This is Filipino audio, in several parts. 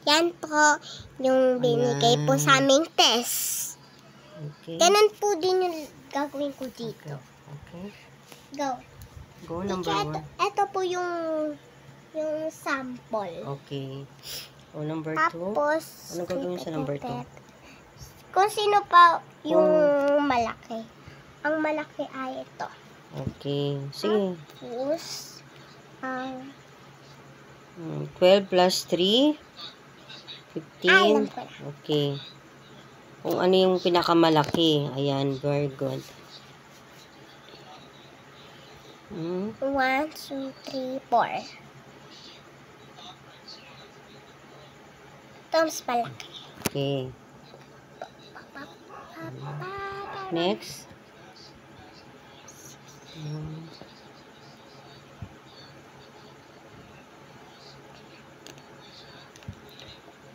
Yan po yung binigay po sa aming test. Okay. Ganun po din yung gagawin ko dito. Okay. Go. Go, number 1. Ito po yung sample. Okay. O, number 2. Tapos, Ano gagawin sa number 2? Kung sino pa yung malaki. Ang malaki ay ito. Okay. Sige. Tapos, 12 plus 3. 15. Alam ko na. Okay. Kung ano yung pinakamalaki. Ayan, very good. 1, 2, 3, 4. Ito mas malaki. Okay. Next.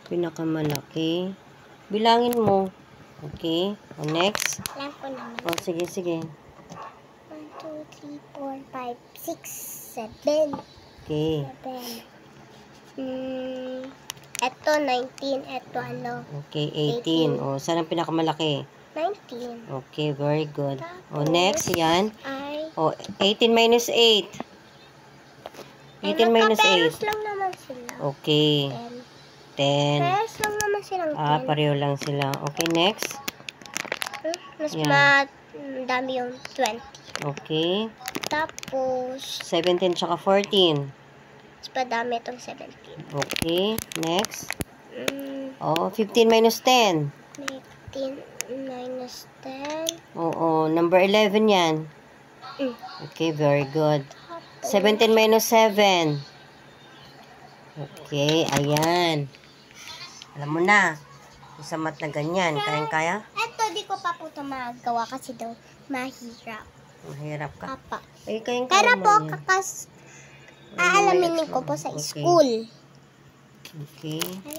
Pinakamalaki. Bilangin mo. Okay. O, next. Alam ko naman. O, sige, sige. 1, 2, 3, 4, 5, 6, 7. Okay. 7. Ito, 19. Ito, ano? Okay, 18. O, saan ang pinakamalaki? 19. Okay, very good. O, next, yan. Ay, O, 18 minus 8. 18 minus 8. magkaperos lang naman sila. Okay. 10. Peros lang naman silang 10. Pareho lang sila. Okay, next. Mas Yan. madami yung 20. Okay. Tapos, 17 tsaka 14. mas madami itong 17. Okay, next. Mm, O, 15 minus 10. 19 minus 10. Oo, number 11 yan. Okay, very good. 17 minus 7. Okay, ayan. Alam mo na. Sa mat na ganyan. Kayang-kaya? Ito, di ko pa po ito magawa kasi daw mahirap. Mahirap ka. Papa. Ay, kayang-kaya Pero mo po, yan. aalamin ko po sa Okay. school. Okay.